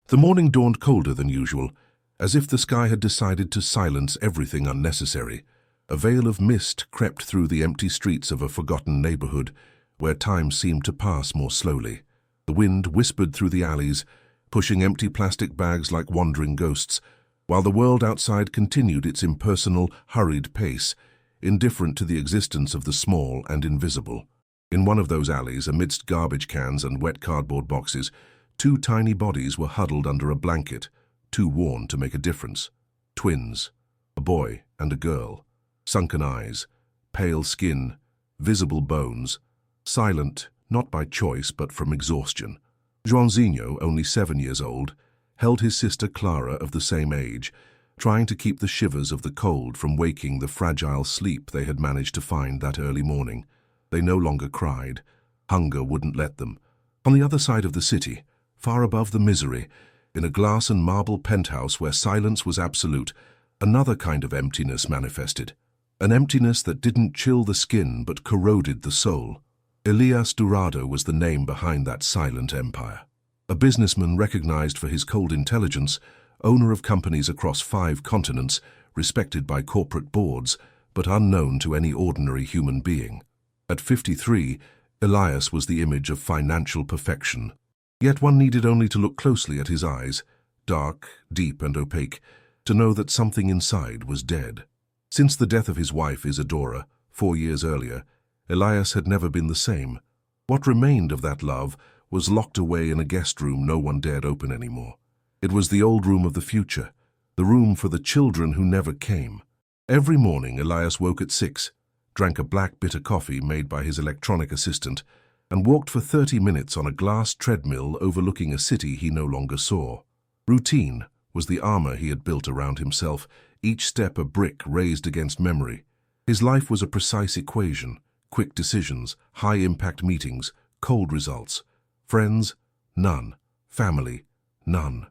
The morning dawned colder than usual, as if the sky had decided to silence everything unnecessary. A veil of mist crept through the empty streets of a forgotten neighborhood, where time seemed to pass more slowly. The wind whispered through the alleys, pushing empty plastic bags like wandering ghosts, while the world outside continued its impersonal, hurried pace, indifferent to the existence of the small and invisible. In one of those alleys, amidst garbage cans and wet cardboard boxes, two tiny bodies were huddled under a blanket, too worn to make a difference. Twins, a boy and a girl, sunken eyes, pale skin, visible bones, silent, not by choice but from exhaustion. Joãozinho, only 7 years old, held his sister Clara of the same age, trying to keep the shivers of the cold from waking the fragile sleep they had managed to find that early morning. They no longer cried. Hunger wouldn't let them. On the other side of the city, far above the misery, in a glass and marble penthouse where silence was absolute, another kind of emptiness manifested. An emptiness that didn't chill the skin but corroded the soul. Elias Dourado was the name behind that silent empire. A businessman recognized for his cold intelligence, owner of companies across 5 continents, respected by corporate boards, but unknown to any ordinary human being. At 53, Elias was the image of financial perfection. Yet one needed only to look closely at his eyes, dark, deep and opaque, to know that something inside was dead. Since the death of his wife Isadora, 4 years earlier, Elias had never been the same. What remained of that love was locked away in a guest room no one dared open anymore. It was the old room of the future, the room for the children who never came. Every morning Elias woke at 6, drank a black bitter coffee made by his electronic assistant, and walked for 30 minutes on a glass treadmill overlooking a city he no longer saw. Routine was the armor he had built around himself, each step a brick raised against memory. His life was a precise equation, quick decisions, high-impact meetings, cold results. Friends? None. Family? None.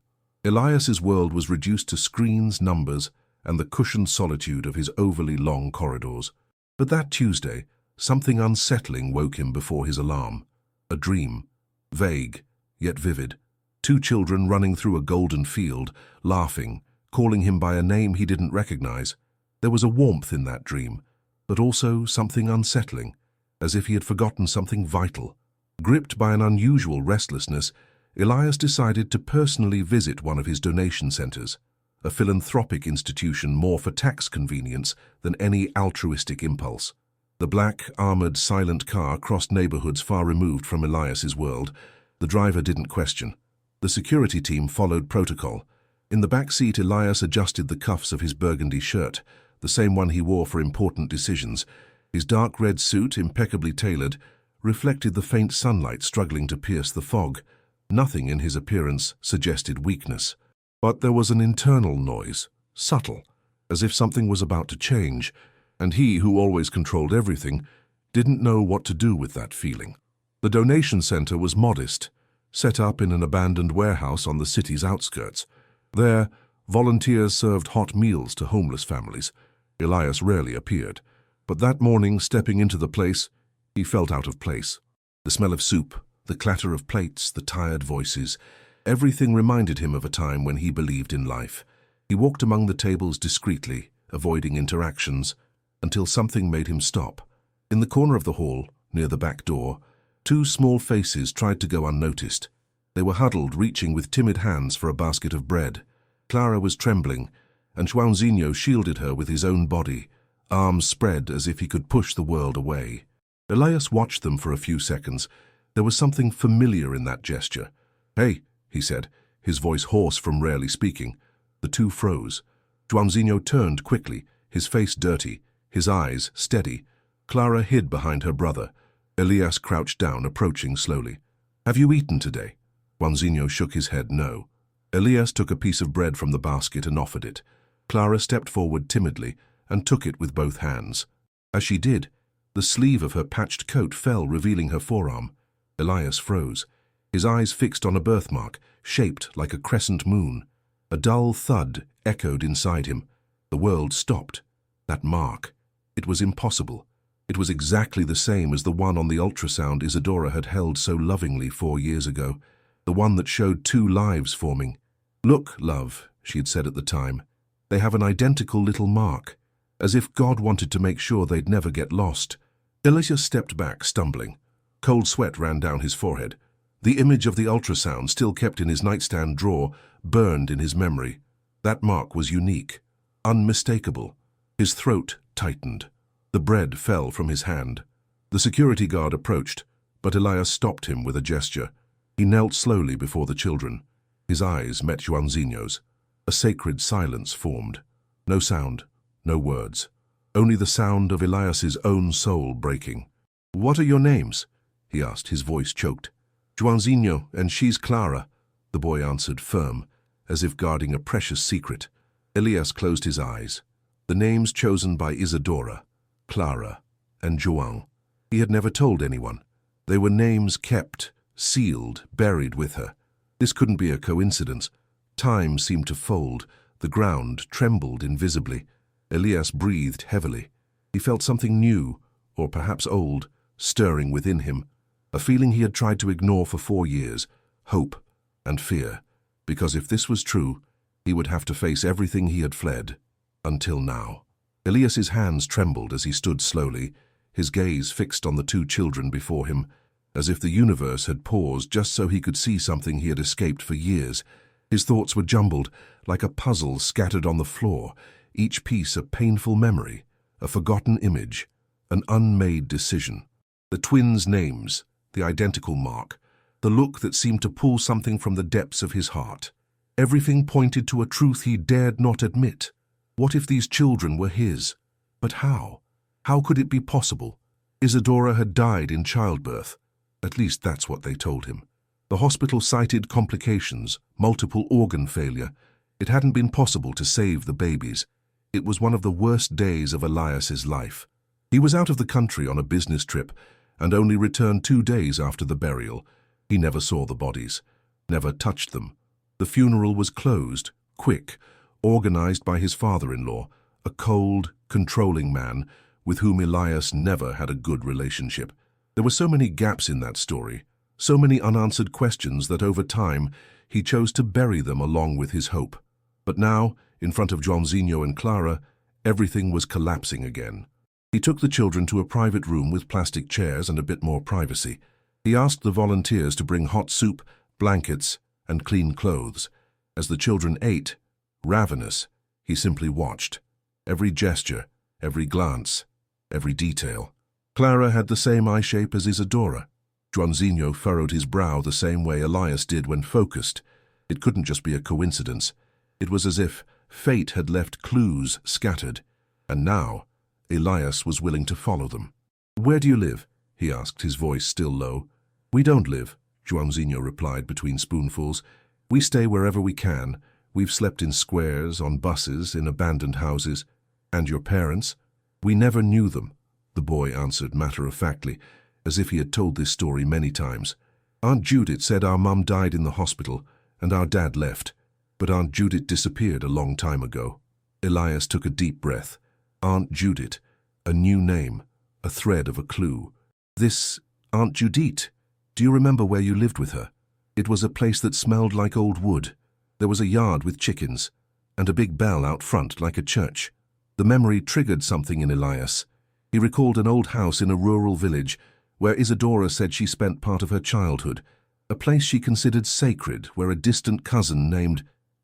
Elias's world was reduced to screens, numbers, and the cushioned solitude of his overly long corridors. But that Tuesday, something unsettling woke him before his alarm. A dream, vague, yet vivid. 2 children running through a golden field, laughing, calling him by a name he didn't recognize. There was a warmth in that dream, but also something unsettling, as if he had forgotten something vital. Gripped by an unusual restlessness, Elias decided to personally visit one of his donation centers, a philanthropic institution more for tax convenience than any altruistic impulse. The black, armored, silent car crossed neighborhoods far removed from Elias's world. The driver didn't question. The security team followed protocol. In the back seat, Elias adjusted the cuffs of his burgundy shirt, the same one he wore for important decisions. His dark red suit, impeccably tailored, reflected the faint sunlight struggling to pierce the fog. Nothing in his appearance suggested weakness. But there was an internal noise, subtle, as if something was about to change, and he, who always controlled everything, didn't know what to do with that feeling. The donation center was modest, set up in an abandoned warehouse on the city's outskirts. There, volunteers served hot meals to homeless families. Elias rarely appeared, but that morning, stepping into the place, he felt out of place. The smell of soup, the clatter of plates, the tired voices, everything reminded him of a time when he believed in life. He walked among the tables discreetly, avoiding interactions, until something made him stop. In the corner of the hall, near the back door, 2 small faces tried to go unnoticed. They were huddled, reaching with timid hands for a basket of bread. Clara was trembling, and Joãozinho shielded her with his own body, arms spread as if he could push the world away. Elias watched them for a few seconds. There was something familiar in that gesture. "Hey," he said, his voice hoarse from rarely speaking. The 2 froze. Joãozinho turned quickly, his face dirty, his eyes steady. Clara hid behind her brother. Elias crouched down, approaching slowly. "Have you eaten today?" Joãozinho shook his head no. Elias took a piece of bread from the basket and offered it. Clara stepped forward timidly and took it with both hands. As she did, the sleeve of her patched coat fell, revealing her forearm. Elias froze, his eyes fixed on a birthmark, shaped like a crescent moon. A dull thud echoed inside him. The world stopped. That mark. It was impossible. It was exactly the same as the one on the ultrasound Isadora had held so lovingly 4 years ago, the one that showed 2 lives forming. "Look, love," she had said at the time, "they have an identical little mark, as if God wanted to make sure they'd never get lost." Elias stepped back, stumbling. Cold sweat ran down his forehead. The image of the ultrasound, still kept in his nightstand drawer, burned in his memory. That mark was unique, unmistakable. His throat tightened. The bread fell from his hand. The security guard approached, but Elias stopped him with a gesture. He knelt slowly before the children. His eyes met Joãozinho's. A sacred silence formed. No sound, no words. Only the sound of Elias's own soul breaking. "What are your names?" he asked, his voice choked. "Joãozinho, and she's Clara," the boy answered, firm, as if guarding a precious secret. Elias closed his eyes. The names chosen by Isadora, Clara, and João. He had never told anyone. They were names kept, sealed, buried with her. This couldn't be a coincidence. Time seemed to fold. The ground trembled invisibly. Elias breathed heavily. He felt something new, or perhaps old, stirring within him. A feeling he had tried to ignore for 4 years. Hope and fear. Because if this was true, he would have to face everything he had fled. Until now. Elias's hands trembled as he stood slowly, his gaze fixed on the 2 children before him, as if the universe had paused just so he could see something he had escaped for years. His thoughts were jumbled, like a puzzle scattered on the floor, each piece a painful memory, a forgotten image, an unmade decision. The twins' names, the identical mark, the look that seemed to pull something from the depths of his heart. Everything pointed to a truth he dared not admit. What if these children were his? But how? How could it be possible? Isadora had died in childbirth. At least that's what they told him. The hospital cited complications, multiple organ failure. It hadn't been possible to save the babies. It was one of the worst days of Elias's life. He was out of the country on a business trip and only returned 2 days after the burial. He never saw the bodies, never touched them. The funeral was closed, quick, organized by his father-in-law, a cold, controlling man with whom Elias never had a good relationship. There were so many gaps in that story, so many unanswered questions that over time he chose to bury them along with his hope. But now, in front of Joãozinho and Clara, everything was collapsing again. He took the children to a private room with plastic chairs and a bit more privacy. He asked the volunteers to bring hot soup, blankets, and clean clothes. As the children ate, ravenous, he simply watched. Every gesture, every glance, every detail. Clara had the same eye shape as Isadora. Joãozinho furrowed his brow the same way Elias did when focused. It couldn't just be a coincidence. It was as if fate had left clues scattered, and now Elias was willing to follow them. "Where do you live?" he asked, his voice still low. "We don't live," Joãozinho replied between spoonfuls. "We stay wherever we can. We've slept in squares, on buses, in abandoned houses. And your parents?" "We never knew them," the boy answered matter-of-factly, as if he had told this story many times. "Aunt Judith said our mum died in the hospital, and our dad left. But Aunt Judith disappeared a long time ago." Elias took a deep breath. Aunt Judith, a new name, a thread of a clue. "This Aunt Judith, do you remember where you lived with her? It was a place that smelled like old wood. There was a yard with chickens, and a big bell out front like a church." The memory triggered something in Elias. He recalled an old house in a rural village where Isadora said she spent part of her childhood, a place she considered sacred where a distant cousin named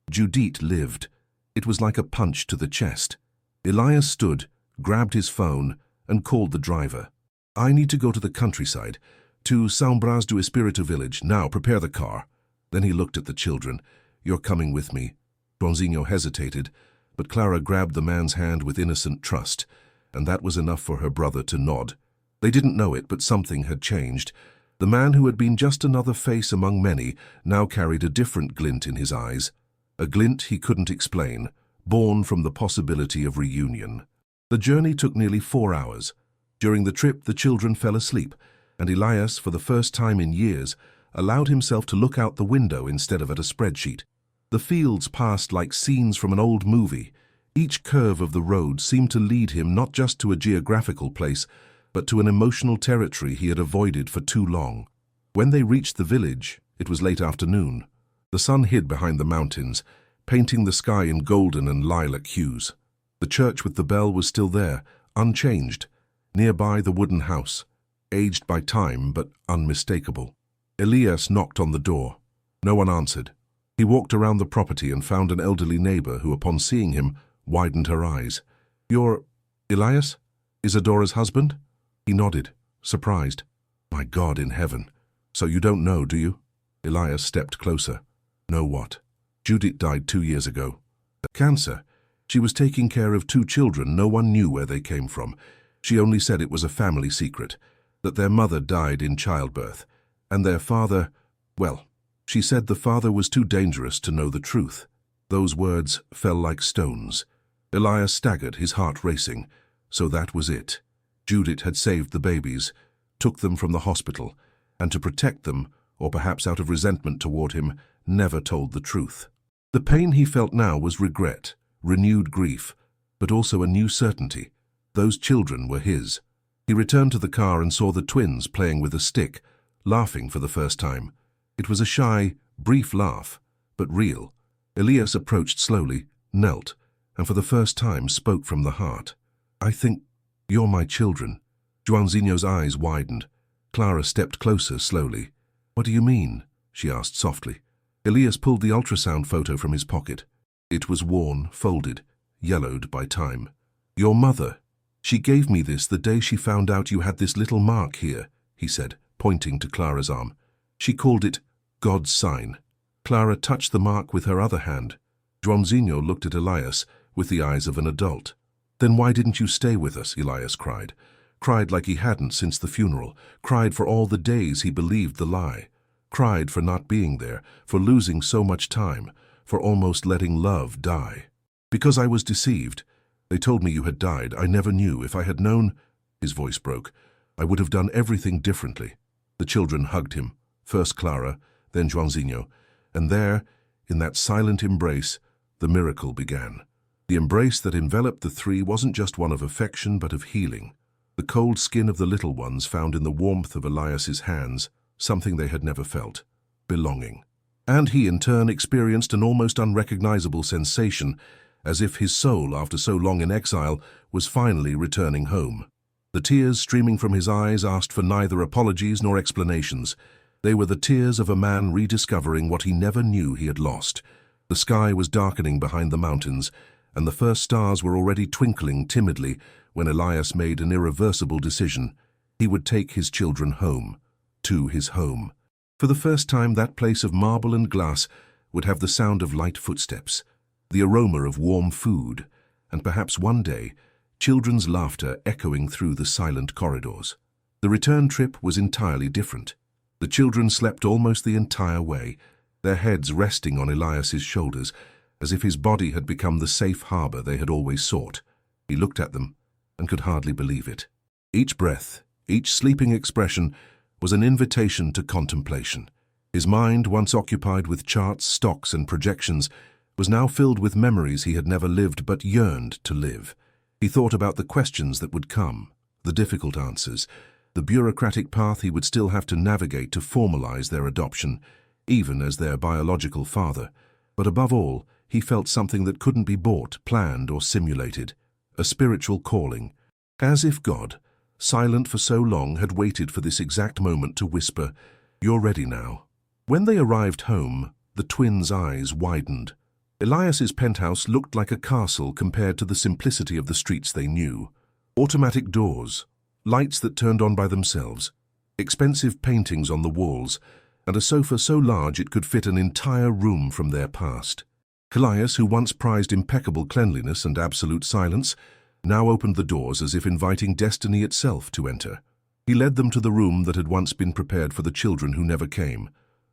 Judith lived. It was like a punch to the chest. Elias stood, grabbed his phone, and called the driver. "I need to go to the countryside, to São Brás do Espírito village. Now, prepare the car." Then he looked at the children. "You're coming with me." Joãozinho hesitated, but Clara grabbed the man's hand with innocent trust, and that was enough for her brother to nod. They didn't know it, but something had changed. The man who had been just another face among many now carried a different glint in his eyes, a glint he couldn't explain, born from the possibility of reunion. The journey took nearly 4 hours. During the trip, the children fell asleep, and Elias, for the first time in years, allowed himself to look out the window instead of at a spreadsheet. The fields passed like scenes from an old movie. Each curve of the road seemed to lead him not just to a geographical place, but to an emotional territory he had avoided for too long. When they reached the village, it was late afternoon. The sun hid behind the mountains, painting the sky in golden and lilac hues. The church with the bell was still there, unchanged. Nearby, the wooden house, aged by time but unmistakable. Elias knocked on the door. No one answered. He walked around the property and found an elderly neighbor who, upon seeing him, widened her eyes. "You're Elias? Isadora's husband?" He nodded, surprised. "My God in heaven. So you don't know, do you?" Elias stepped closer. "Know what?" "Judith died 2 years ago. Cancer. She was taking care of 2 children. No one knew where they came from. She only said it was a family secret, that their mother died in childbirth, and their father, well, she said the father was too dangerous to know the truth." Those words fell like stones. Elias staggered, his heart racing. So that was it. Judith had saved the babies, took them from the hospital, and to protect them, or perhaps out of resentment toward him, never told the truth. The pain he felt now was regret, renewed grief, but also a new certainty. Those children were his. He returned to the car and saw the twins playing with a stick, laughing for the first time. It was a shy, brief laugh, but real. Elias approached slowly, knelt, and for the first time spoke from the heart. "I think you're my children." Joãozinho's eyes widened. Clara stepped closer slowly. "What do you mean?" she asked softly. Elias pulled the ultrasound photo from his pocket. It was worn, folded, yellowed by time. "Your mother. She gave me this the day she found out you had this little mark here," he said, pointing to Clara's arm. "She called it God's sign." Clara touched the mark with her other hand. Joãozinho looked at Elias with the eyes of an adult. "Then why didn't you stay with us?" Elias cried. Cried like he hadn't since the funeral. Cried for all the days he believed the lie. Cried for not being there, for losing so much time, for almost letting love die. "Because I was deceived. They told me you had died. I never knew. If I had known," his voice broke, "I would have done everything differently." The children hugged him, first Clara, then Joãozinho, and there, in that silent embrace, the miracle began. The embrace that enveloped the 3 wasn't just one of affection but of healing. The cold skin of the little ones found in the warmth of Elias's hands something they had never felt: belonging. And he in turn experienced an almost unrecognizable sensation, as if his soul, after so long in exile, was finally returning home. The tears streaming from his eyes asked for neither apologies nor explanations. They were the tears of a man rediscovering what he never knew he had lost. The sky was darkening behind the mountains, and the first stars were already twinkling timidly when Elias made an irreversible decision. He would take his children home, to his home. For the first time, that place of marble and glass would have the sound of light footsteps, the aroma of warm food, and perhaps one day, children's laughter echoing through the silent corridors. The return trip was entirely different. The children slept almost the entire way, their heads resting on Elias's shoulders, as if his body had become the safe harbor they had always sought. He looked at them and could hardly believe it. Each breath, each sleeping expression, was an invitation to contemplation. His mind, once occupied with charts, stocks, and projections, was now filled with memories he had never lived but yearned to live. He thought about the questions that would come, the difficult answers, the bureaucratic path he would still have to navigate to formalize their adoption, even as their biological father. But above all, he felt something that couldn't be bought, planned, or simulated: a spiritual calling, as if God, silent for so long, had waited for this exact moment to whisper, "You're ready now." When they arrived home, the twins' eyes widened. Elias's penthouse looked like a castle compared to the simplicity of the streets they knew. Automatic doors, lights that turned on by themselves, expensive paintings on the walls, and a sofa so large it could fit an entire room from their past. Elias, who once prized impeccable cleanliness and absolute silence, now opened the doors as if inviting destiny itself to enter. He led them to the room that had once been prepared for the children who never came.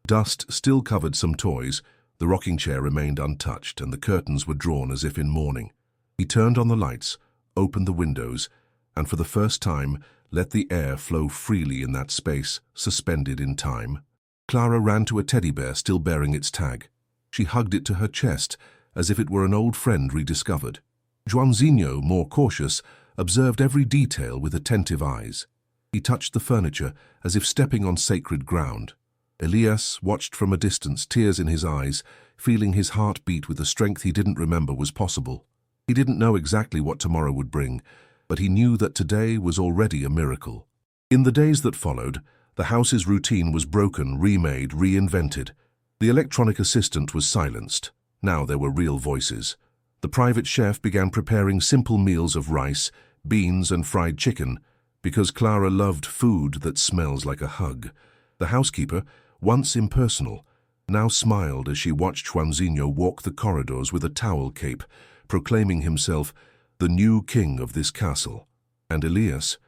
Dust still covered some toys, the rocking chair remained untouched, and the curtains were drawn as if in mourning. He turned on the lights, opened the windows, and for the first time let the air flow freely in that space, suspended in time. Clara ran to a teddy bear still bearing its tag. She hugged it to her chest, as if it were an old friend rediscovered. Joãozinho, more cautious, observed every detail with attentive eyes. He touched the furniture as if stepping on sacred ground. Elias watched from a distance, tears in his eyes, feeling his heart beat with a strength he didn't remember was possible. He didn't know exactly what tomorrow would bring, but he knew that today was already a miracle. In the days that followed, the house's routine was broken, remade, reinvented. The electronic assistant was silenced. Now there were real voices. The private chef began preparing simple meals of rice, beans, and fried chicken, because Clara loved food that smells like a hug. The housekeeper, once impersonal, now smiled as she watched Juanzinho walk the corridors with a towel cape, proclaiming himself the new king of this castle. And Elias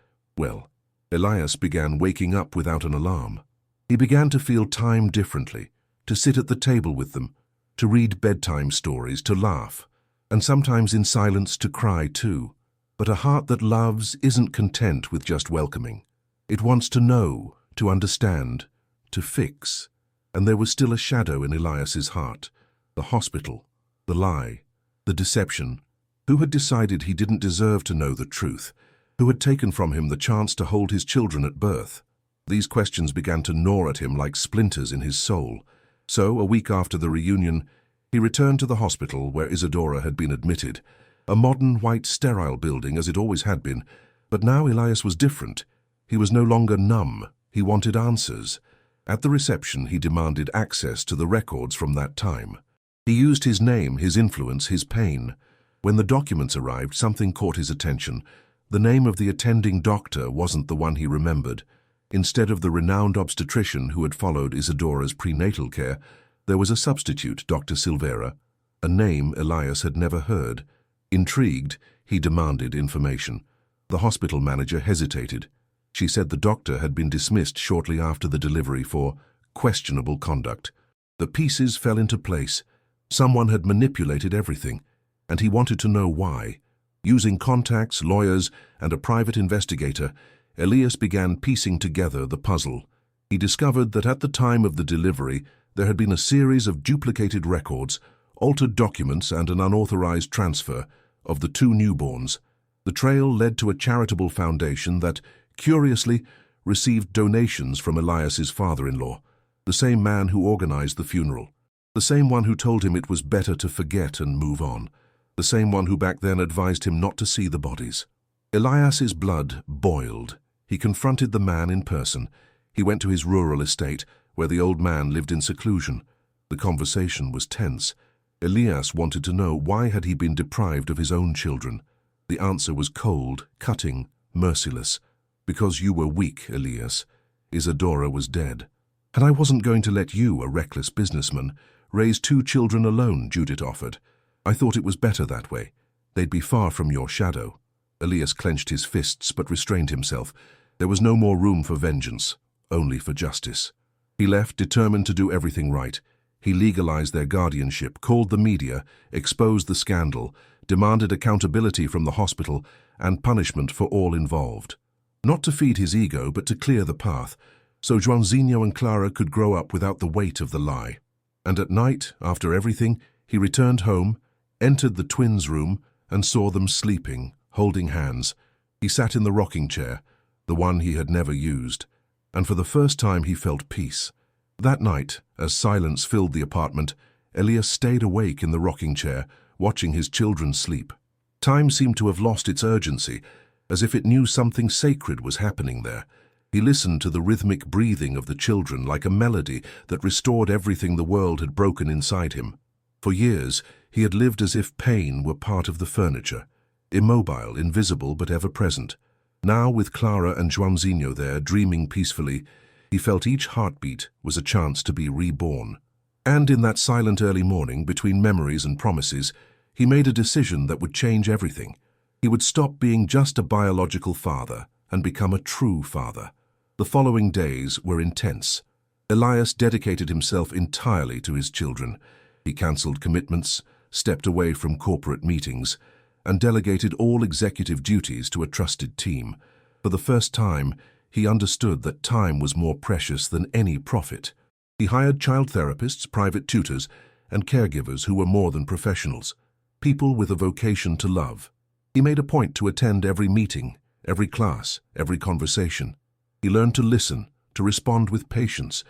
began waking up without an alarm. He began to feel time differently, to sit at the table with them, to read bedtime stories, to laugh, and sometimes in silence to cry too. But a heart that loves isn't content with just welcoming. It wants to know, to understand, to fix. And there was still a shadow in Elias's heart. The hospital, the lie, the deception. Who had decided he didn't deserve to know the truth? Who had taken from him the chance to hold his children at birth? These questions began to gnaw at him like splinters in his soul. So, a week after the reunion, he returned to the hospital where Isadora had been admitted. A modern, white, sterile building as it always had been. But now Elias was different. He was no longer numb. He wanted answers. At the reception, he demanded access to the records from that time. He used his name, his influence, his pain. When the documents arrived, something caught his attention. The name of the attending doctor wasn't the one he remembered. Instead of the renowned obstetrician who had followed Isadora's prenatal care, there was a substitute, Dr. Silveira, a name Elias had never heard. Intrigued, he demanded information. The hospital manager hesitated. She said the doctor had been dismissed shortly after the delivery for questionable conduct. The pieces fell into place. Someone had manipulated everything, and he wanted to know why. Using contacts, lawyers, and a private investigator, Elias began piecing together the puzzle. He discovered that at the time of the delivery, there had been a series of duplicated records, altered documents, and an unauthorized transfer of the two newborns. The trail led to a charitable foundation that, curiously, received donations from Elias's father-in-law, the same man who organized the funeral, the same one who told him it was better to forget and move on, the same one who back then advised him not to see the bodies. Elias's blood boiled. He confronted the man in person. He went to his rural estate, where the old man lived in seclusion. The conversation was tense. Elias wanted to know why had he been deprived of his own children. The answer was cold, cutting, merciless. Because you were weak, Elias. Isadora was dead. And I wasn't going to let you, a reckless businessman, raise two children alone, Judith offered. I thought it was better that way. They'd be far from your shadow. Elias clenched his fists but restrained himself. There was no more room for vengeance, only for justice. He left, determined to do everything right. He legalized their guardianship, called the media, exposed the scandal, demanded accountability from the hospital, and punishment for all involved. Not to feed his ego, but to clear the path, so Juanzinho and Clara could grow up without the weight of the lie. And at night, after everything, he returned home, entered the twins' room, and saw them sleeping, holding hands. He sat in the rocking chair, the one he had never used, and for the first time he felt peace. That night, as silence filled the apartment, Elias stayed awake in the rocking chair, watching his children sleep. Time seemed to have lost its urgency, as if it knew something sacred was happening there. He listened to the rhythmic breathing of the children like a melody that restored everything the world had broken inside him. For years, he had lived as if pain were part of the furniture, immobile, invisible, but ever-present. Now, with Clara and Juanzinho there, dreaming peacefully, he felt each heartbeat was a chance to be reborn. And in that silent early morning, between memories and promises, he made a decision that would change everything. He would stop being just a biological father and become a true father. The following days were intense. Elias dedicated himself entirely to his children. He cancelled commitments, stepped away from corporate meetings, and delegated all executive duties to a trusted team. For the first time, he understood that time was more precious than any profit. He hired child therapists, private tutors, and caregivers who were more than professionals, people with a vocation to love. He made a point to attend every meeting, every class, every conversation. He learned to listen, to respond with patience,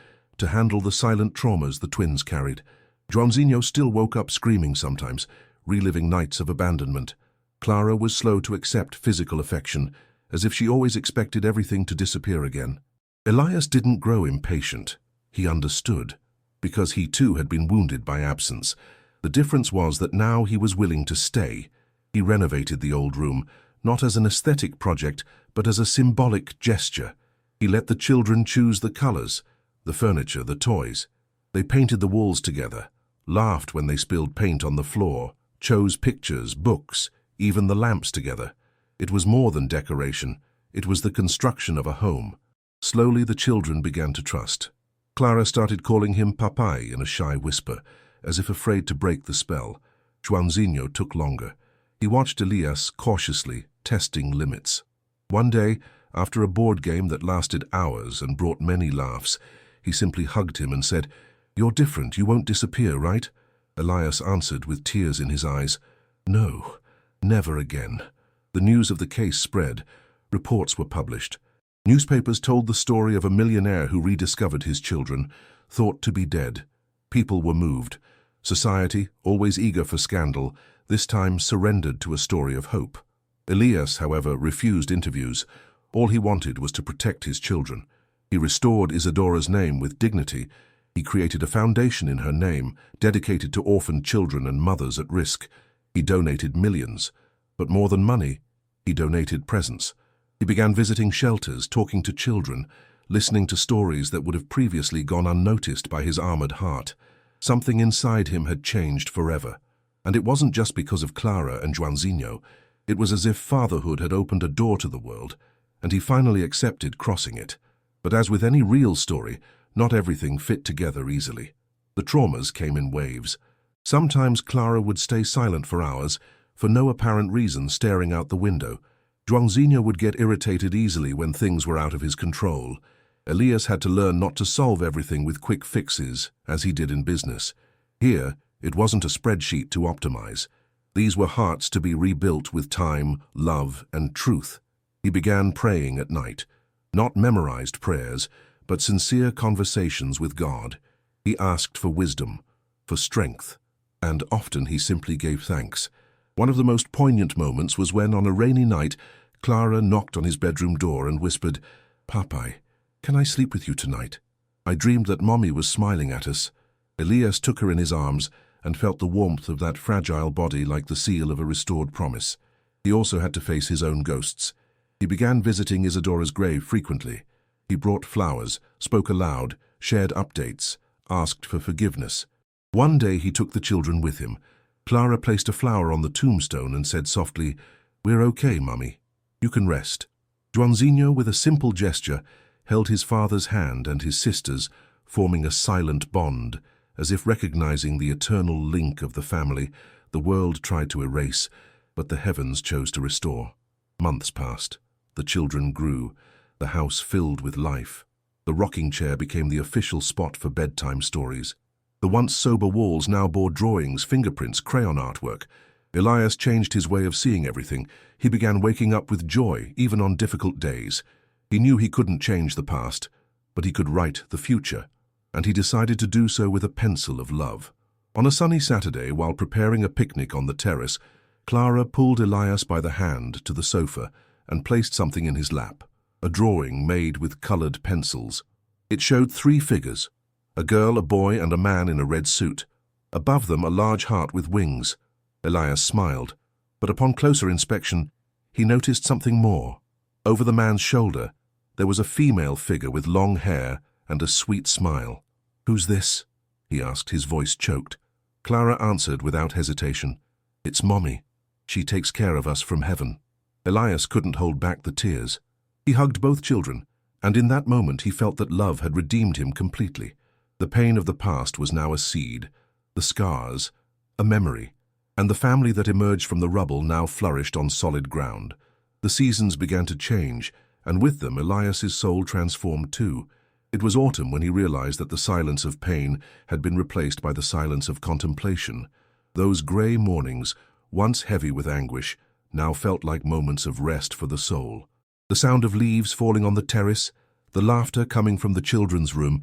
to handle the silent traumas the twins carried. Joãozinho still woke up screaming sometimes, reliving nights of abandonment. Clara was slow to accept physical affection, as if she always expected everything to disappear again. Elias didn't grow impatient. He understood, because he too had been wounded by absence. The difference was that now he was willing to stay. He renovated the old room, not as an aesthetic project, but as a symbolic gesture. He let the children choose the colors, the furniture, the toys. They painted the walls together, laughed when they spilled paint on the floor, chose pictures, books, even the lamps together. It was more than decoration. It was the construction of a home. Slowly the children began to trust. Clara started calling him Papai in a shy whisper, as if afraid to break the spell. Joãozinho took longer. He watched Elias cautiously, testing limits. One day, after a board game that lasted hours and brought many laughs, he simply hugged him and said, "You're different, you won't disappear, right?" Elias answered with tears in his eyes, "No, never again." The news of the case spread. Reports were published. Newspapers told the story of a millionaire who rediscovered his children, thought to be dead. People were moved. Society, always eager for scandal, this time surrendered to a story of hope. Elias, however, refused interviews. All he wanted was to protect his children. He restored Isadora's name with dignity. He created a foundation in her name, dedicated to orphaned children and mothers at risk. He donated millions. But more than money, he donated presence. He began visiting shelters, talking to children, listening to stories that would have previously gone unnoticed by his armored heart. Something inside him had changed forever. And it wasn't just because of Clara and Joãozinho. It was as if fatherhood had opened a door to the world, and he finally accepted crossing it. But as with any real story, not everything fit together easily. The traumas came in waves. Sometimes Clara would stay silent for hours, for no apparent reason, staring out the window. Joãozinho would get irritated easily when things were out of his control. Elias had to learn not to solve everything with quick fixes, as he did in business. Here, it wasn't a spreadsheet to optimize. These were hearts to be rebuilt with time, love, and truth. He began praying at night. Not memorized prayers, but sincere conversations with God. He asked for wisdom, for strength, and often he simply gave thanks. One of the most poignant moments was when, on a rainy night, Clara knocked on his bedroom door and whispered, "Papai, can I sleep with you tonight? I dreamed that Mommy was smiling at us." Elias took her in his arms and felt the warmth of that fragile body like the seal of a restored promise. He also had to face his own ghosts. He began visiting Isadora's grave frequently. He brought flowers, spoke aloud, shared updates, asked for forgiveness. One day he took the children with him. Clara placed a flower on the tombstone and said softly, "We're okay, Mummy. You can rest." Joãozinho, with a simple gesture, held his father's hand and his sister's, forming a silent bond, as if recognizing the eternal link of the family the world tried to erase, but the heavens chose to restore. Months passed. The children grew. The house filled with life. The rocking chair became the official spot for bedtime stories. The once sober walls now bore drawings, fingerprints, crayon artwork. Elias changed his way of seeing everything. He began waking up with joy, even on difficult days. He knew he couldn't change the past, but he could write the future, and he decided to do so with a pencil of love. On a sunny Saturday, while preparing a picnic on the terrace, Clara pulled Elias by the hand to the sofa and placed something in his lap, a drawing made with colored pencils. It showed 3 figures, a girl, a boy, and a man in a red suit. Above them, a large heart with wings. Elias smiled, but upon closer inspection, he noticed something more. Over the man's shoulder, there was a female figure with long hair and a sweet smile. "Who's this?" he asked, his voice choked. Clara answered without hesitation, "It's Mommy. She takes care of us from heaven." Elias couldn't hold back the tears. He hugged both children, and in that moment he felt that love had redeemed him completely. The pain of the past was now a seed, the scars, a memory, and the family that emerged from the rubble now flourished on solid ground. The seasons began to change, and with them Elias's soul transformed too. It was autumn when he realized that the silence of pain had been replaced by the silence of contemplation. Those gray mornings, once heavy with anguish, now felt like moments of rest for the soul. The sound of leaves falling on the terrace, the laughter coming from the children's room,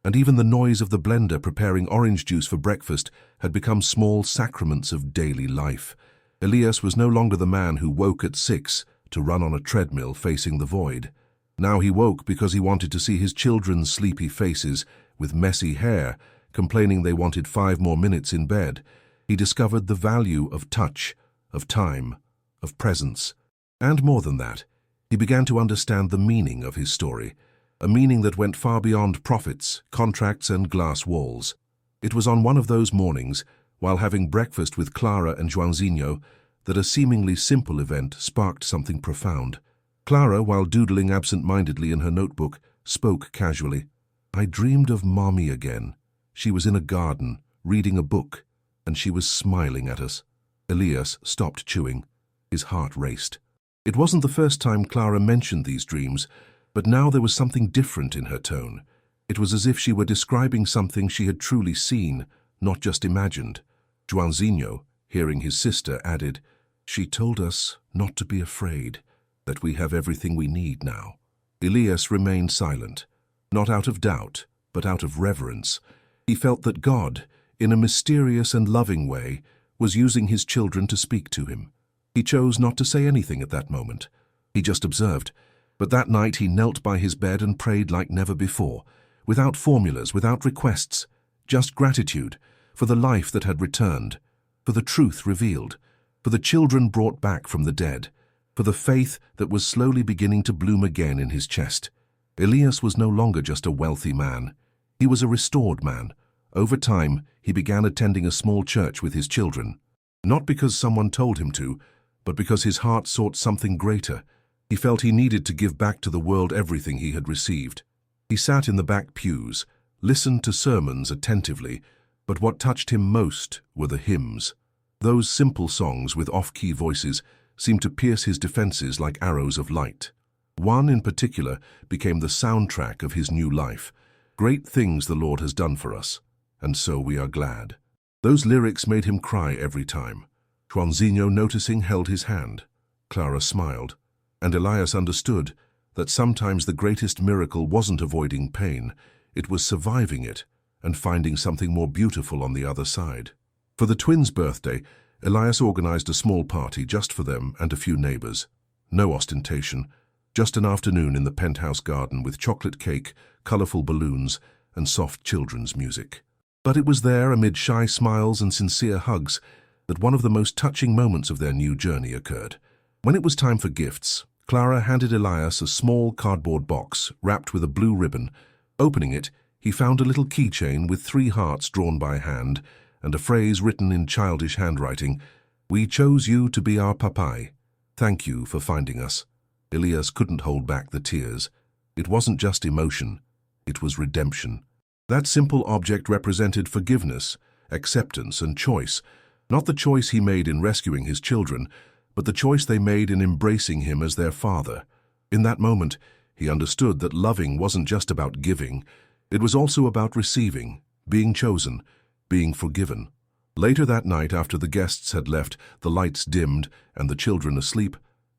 and even the noise of the blender preparing orange juice for breakfast had become small sacraments of daily life. Elias was no longer the man who woke at 6 to run on a treadmill facing the void. Now he woke because he wanted to see his children's sleepy faces with messy hair, complaining they wanted 5 more minutes in bed. He discovered the value of touch, of time, of presence. And more than that, he began to understand the meaning of his story, a meaning that went far beyond profits, contracts, and glass walls. It was on one of those mornings, while having breakfast with Clara and Joãozinho, that a seemingly simple event sparked something profound. Clara, while doodling absent-mindedly in her notebook, spoke casually. "I dreamed of Mommy again. She was in a garden, reading a book, and she was smiling at us." Elias stopped chewing. His heart raced. It wasn't the first time Clara mentioned these dreams, but now there was something different in her tone. It was as if she were describing something she had truly seen, not just imagined. Joãozinho, hearing his sister, added, "She told us not to be afraid, that we have everything we need now." Elias remained silent, not out of doubt, but out of reverence. He felt that God, in a mysterious and loving way, was using his children to speak to him. He chose not to say anything at that moment. He just observed. But that night he knelt by his bed and prayed like never before, without formulas, without requests, just gratitude for the life that had returned, for the truth revealed, for the children brought back from the dead, for the faith that was slowly beginning to bloom again in his chest. Elias was no longer just a wealthy man. He was a restored man. Over time, he began attending a small church with his children, not because someone told him to, but because his heart sought something greater. He felt he needed to give back to the world everything he had received. He sat in the back pews, listened to sermons attentively, but what touched him most were the hymns. Those simple songs with off-key voices seemed to pierce his defenses like arrows of light. One in particular became the soundtrack of his new life. "Great things the Lord has done for us, and so we are glad." Those lyrics made him cry every time. Joãozinho, noticing, held his hand. Clara smiled, and Elias understood that sometimes the greatest miracle wasn't avoiding pain, it was surviving it and finding something more beautiful on the other side. For the twins' birthday, Elias organized a small party just for them and a few neighbors. No ostentation, just an afternoon in the penthouse garden with chocolate cake, colorful balloons, and soft children's music. But it was there, amid shy smiles and sincere hugs, that one of the most touching moments of their new journey occurred. When it was time for gifts, Clara handed Elias a small cardboard box wrapped with a blue ribbon. Opening it, he found a little keychain with 3 hearts drawn by hand and a phrase written in childish handwriting, "We chose you to be our papai. Thank you for finding us." Elias couldn't hold back the tears. It wasn't just emotion, it was redemption. That simple object represented forgiveness, acceptance, and choice. Not the choice he made in rescuing his children, but the choice they made in embracing him as their father. In that moment, he understood that loving wasn't just about giving, it was also about receiving, being chosen, being forgiven. Later that night, after the guests had left, the lights dimmed, and the children asleep,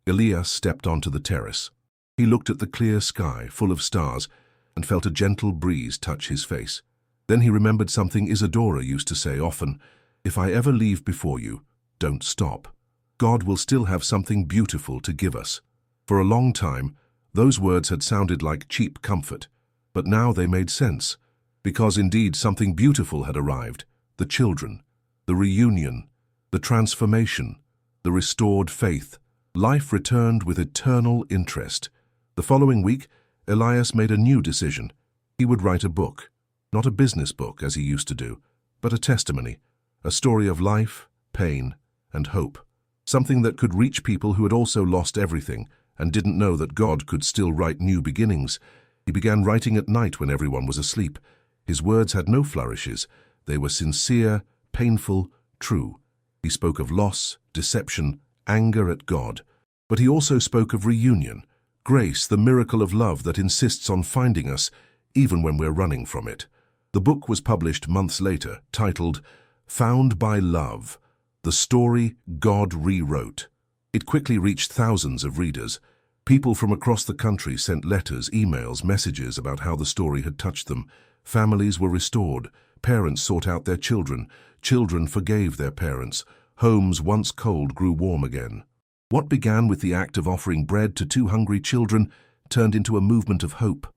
Elias stepped onto the terrace. He looked at the clear sky, full of stars, and felt a gentle breeze touch his face. Then he remembered something Isadora used to say often, "If I ever leave before you, don't stop. God will still have something beautiful to give us." For a long time, those words had sounded like cheap comfort, but now they made sense, because indeed something beautiful had arrived: the children, the reunion, the transformation, the restored faith. Life returned with eternal interest. The following week, Elias made a new decision. He would write a book, not a business book as he used to do, but a testimony, a story of life, pain, and hope. Something that could reach people who had also lost everything and didn't know that God could still write new beginnings. He began writing at night when everyone was asleep. His words had no flourishes. They were sincere, painful, true. He spoke of loss, deception, anger at God. But he also spoke of reunion, grace, the miracle of love that insists on finding us, even when we're running from it. The book was published months later, titled Found by Love, The Story God Rewrote. It quickly reached thousands of readers. People from across the country sent letters, emails, messages about how the story had touched them. Families were restored, parents sought out their children, children forgave their parents, homes once cold grew warm again. What began with the act of offering bread to 2 hungry children turned into a movement of hope.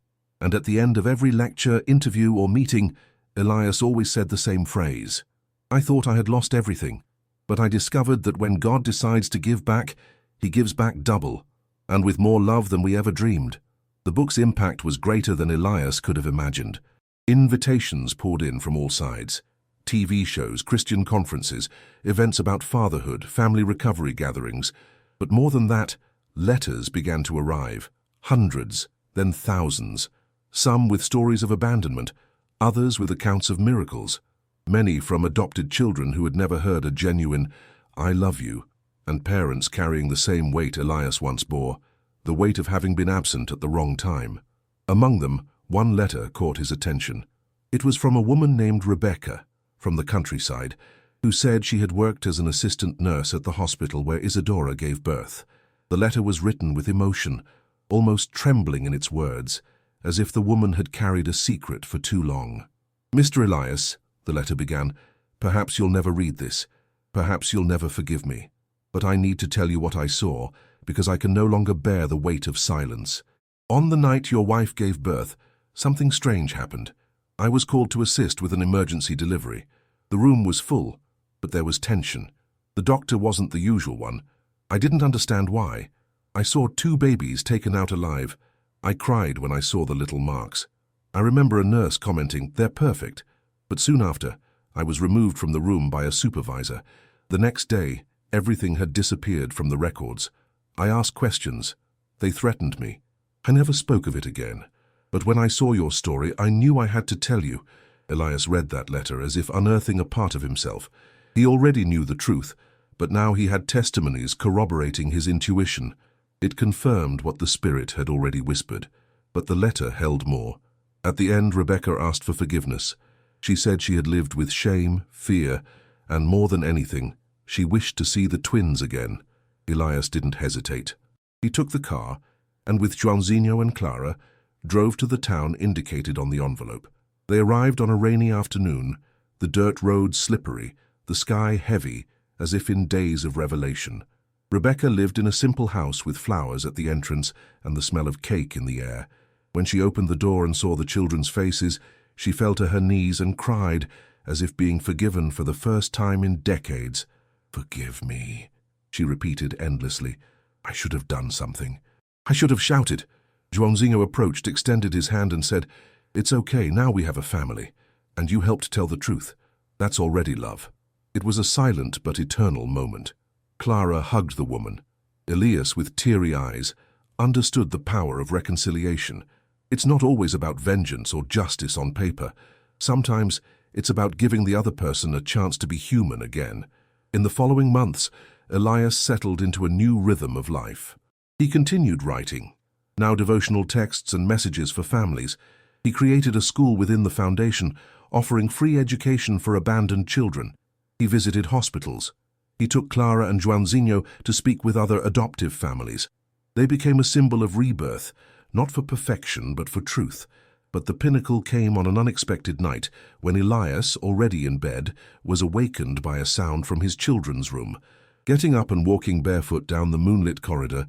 And at the end of every lecture, interview, or meeting, Elias always said the same phrase: "I thought I had lost everything, but I discovered that when God decides to give back, He gives back double, and with more love than we ever dreamed." The book's impact was greater than Elias could have imagined. Invitations poured in from all sides. TV shows, Christian conferences, events about fatherhood, family recovery gatherings. But more than that, letters began to arrive. Hundreds, then thousands. Some with stories of abandonment, others with accounts of miracles. Many from adopted children who had never heard a genuine "I love you," and parents carrying the same weight Elias once bore, the weight of having been absent at the wrong time. Among them, one letter caught his attention. It was from a woman named Rebecca, from the countryside, who said she had worked as an assistant nurse at the hospital where Isadora gave birth. The letter was written with emotion, almost trembling in its words, as if the woman had carried a secret for too long. "Mr. Elias," the letter began, "perhaps you'll never read this. Perhaps you'll never forgive me. But I need to tell you what I saw, because I can no longer bear the weight of silence. On the night your wife gave birth, something strange happened. I was called to assist with an emergency delivery. The room was full, but there was tension. The doctor wasn't the usual one. I didn't understand why. I saw 2 babies taken out alive. I cried when I saw the little marks. I remember a nurse commenting, 'They're perfect.' But soon after, I was removed from the room by a supervisor. The next day, everything had disappeared from the records. I asked questions. They threatened me. I never spoke of it again. But when I saw your story, I knew I had to tell you." Elias read that letter as if unearthing a part of himself. He already knew the truth, but now he had testimonies corroborating his intuition. It confirmed what the Spirit had already whispered. But the letter held more. At the end, Rebecca asked for forgiveness. She said she had lived with shame, fear, and more than anything, she wished to see the twins again. Elias didn't hesitate. He took the car, and with Joãozinho and Clara, drove to the town indicated on the envelope. They arrived on a rainy afternoon, the dirt road slippery, the sky heavy, as if in days of revelation. Rebecca lived in a simple house with flowers at the entrance and the smell of cake in the air. When she opened the door and saw the children's faces, she fell to her knees and cried, as if being forgiven for the first time in decades. "Forgive me," she repeated endlessly. "I should have done something. I should have shouted." Joãozinho approached, extended his hand and said, "It's okay, now we have a family, and you helped tell the truth. That's already love." It was a silent but eternal moment. Clara hugged the woman. Elias, with teary eyes, understood the power of reconciliation. It's not always about vengeance or justice on paper. Sometimes it's about giving the other person a chance to be human again. In the following months, Elias settled into a new rhythm of life. He continued writing, now devotional texts and messages for families. He created a school within the foundation, offering free education for abandoned children. He visited hospitals. He took Clara and Joãozinho to speak with other adoptive families. They became a symbol of rebirth, not for perfection but for truth. But the pinnacle came on an unexpected night when Elias, already in bed, was awakened by a sound from his children's room. Getting up and walking barefoot down the moonlit corridor,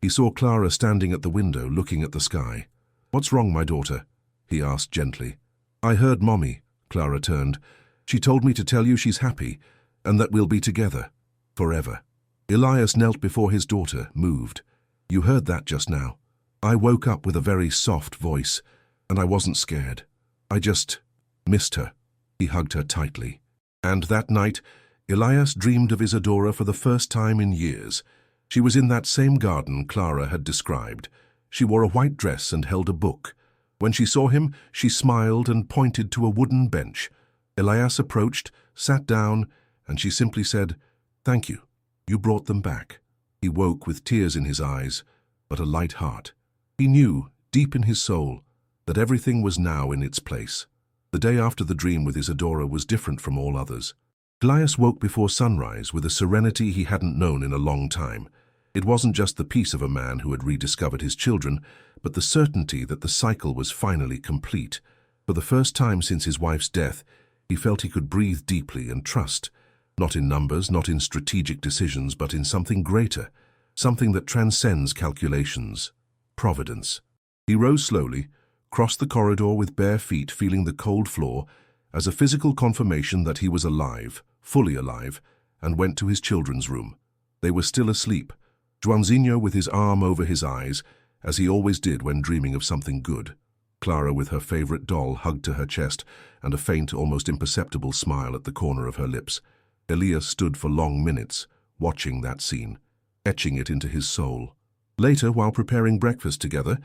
he saw Clara standing at the window looking at the sky. "What's wrong, my daughter?" he asked gently. "I heard Mommy," Clara turned. "She told me to tell you she's happy and that we'll be together forever." Elias knelt before his daughter, moved. "You heard that just now. I woke up with a very soft voice, and I wasn't scared. I just missed her." He hugged her tightly. And that night, Elias dreamed of Isadora for the first time in years. She was in that same garden Clara had described. She wore a white dress and held a book. When she saw him, she smiled and pointed to a wooden bench. Elias approached, sat down, and she simply said, "Thank you. You brought them back." He woke with tears in his eyes, but a light heart. He knew, deep in his soul, that everything was now in its place. The day after the dream with Isadora was different from all others. Elias woke before sunrise with a serenity he hadn't known in a long time. It wasn't just the peace of a man who had rediscovered his children, but the certainty that the cycle was finally complete. For the first time since his wife's death, he felt he could breathe deeply and trust, not in numbers, not in strategic decisions, but in something greater, something that transcends calculations, providence. He rose slowly, crossed the corridor with bare feet, feeling the cold floor as a physical confirmation that he was alive, fully alive, and went to his children's room. They were still asleep, Joãozinho with his arm over his eyes, as he always did when dreaming of something good. Clara with her favorite doll hugged to her chest and a faint, almost imperceptible smile at the corner of her lips. Elias stood for long minutes, watching that scene, etching it into his soul. Later, while preparing breakfast together,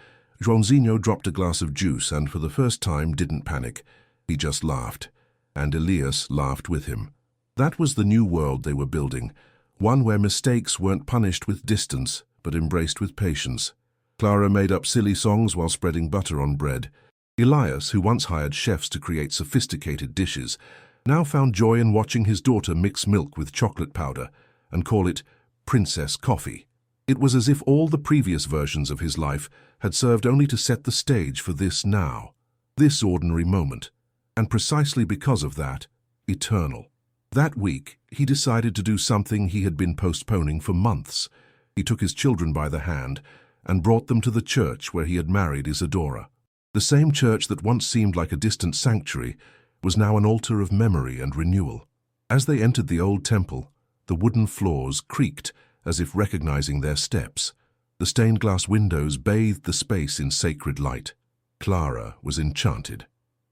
Joãozinho dropped a glass of juice and for the first time didn't panic. He just laughed, and Elias laughed with him. That was the new world they were building, one where mistakes weren't punished with distance, but embraced with patience. Clara made up silly songs while spreading butter on bread. Elias, who once hired chefs to create sophisticated dishes, now found joy in watching his daughter mix milk with chocolate powder and call it princess coffee. It was as if all the previous versions of his life had served only to set the stage for this now, this ordinary moment, and precisely because of that, eternal. That week, he decided to do something he had been postponing for months. He took his children by the hand and brought them to the church where he had married Isadora. The same church that once seemed like a distant sanctuary was now an altar of memory and renewal. As they entered the old temple, the wooden floors creaked as if recognizing their steps. The stained glass windows bathed the space in sacred light. Clara was enchanted.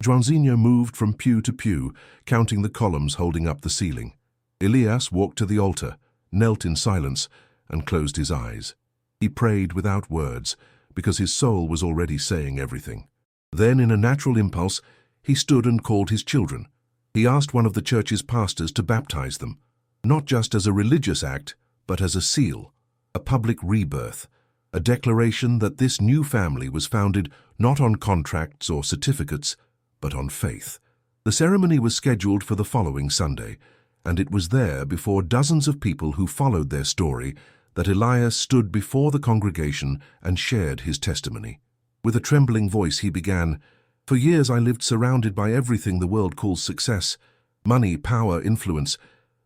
Joãozinho moved from pew to pew, counting the columns holding up the ceiling. Elias walked to the altar, knelt in silence, and closed his eyes. He prayed without words, because his soul was already saying everything. Then, in a natural impulse, he stood and called his children. He asked one of the church's pastors to baptize them, not just as a religious act, but as a seal, a public rebirth, a declaration that this new family was founded not on contracts or certificates, but on faith. The ceremony was scheduled for the following Sunday, and it was there, before dozens of people who followed their story, that Elias stood before the congregation and shared his testimony. With a trembling voice he began, "For years I lived surrounded by everything the world calls success, money, power, influence,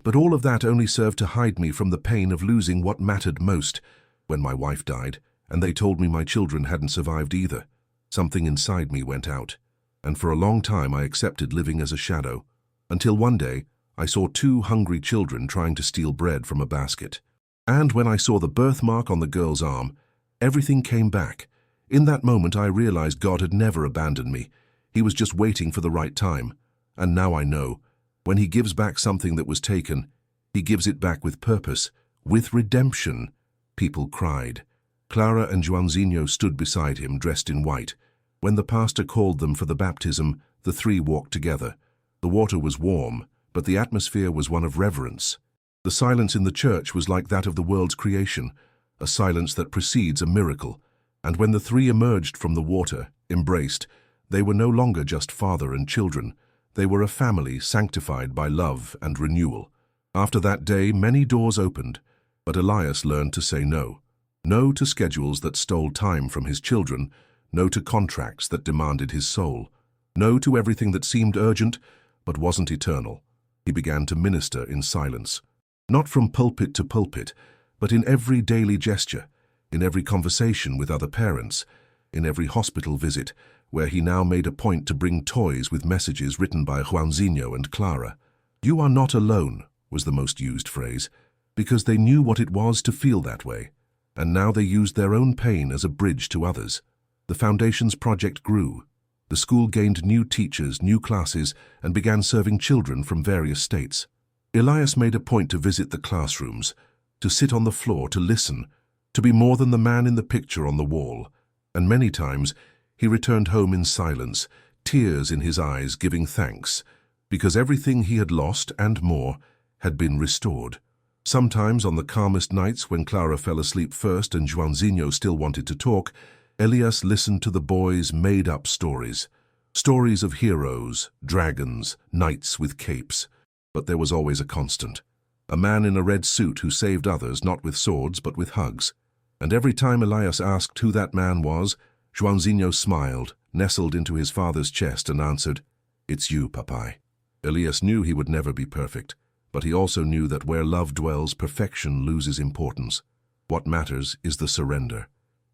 but all of that only served to hide me from the pain of losing what mattered most. When my wife died, and they told me my children hadn't survived either, something inside me went out, and for a long time I accepted living as a shadow, until one day I saw two hungry children trying to steal bread from a basket. And when I saw the birthmark on the girl's arm, everything came back. In that moment I realized God had never abandoned me. He was just waiting for the right time. And now I know, when He gives back something that was taken, He gives it back with purpose, with redemption." People cried. Clara and Joãozinho stood beside him, dressed in white. When the pastor called them for the baptism, the three walked together. The water was warm, but the atmosphere was one of reverence. The silence in the church was like that of the world's creation, a silence that precedes a miracle. And when the three emerged from the water, embraced, they were no longer just father and children. They were a family sanctified by love and renewal. After that day, many doors opened, but Elias learned to say no. No to schedules that stole time from his children, no to contracts that demanded his soul, no to everything that seemed urgent but wasn't eternal. He began to minister in silence. Not from pulpit to pulpit, but in every daily gesture, in every conversation with other parents, in every hospital visit, where he now made a point to bring toys with messages written by Joãozinho and Clara. "You are not alone," was the most used phrase, because they knew what it was to feel that way, and now they used their own pain as a bridge to others. The Foundation's project grew. The school gained new teachers, new classes, and began serving children from various states. Elias made a point to visit the classrooms, to sit on the floor, to listen, to be more than the man in the picture on the wall, and many times he returned home in silence, tears in his eyes, giving thanks, because everything he had lost and more had been restored. Sometimes on the calmest nights, when Clara fell asleep first and Joãozinho still wanted to talk, Elias listened to the boys' made-up stories. Stories of heroes, dragons, knights with capes. But there was always a constant. A man in a red suit who saved others not with swords but with hugs. And every time Elias asked who that man was, Joãozinho smiled, nestled into his father's chest and answered, "It's you, papai." Elias knew he would never be perfect, but he also knew that where love dwells, perfection loses importance. What matters is the surrender,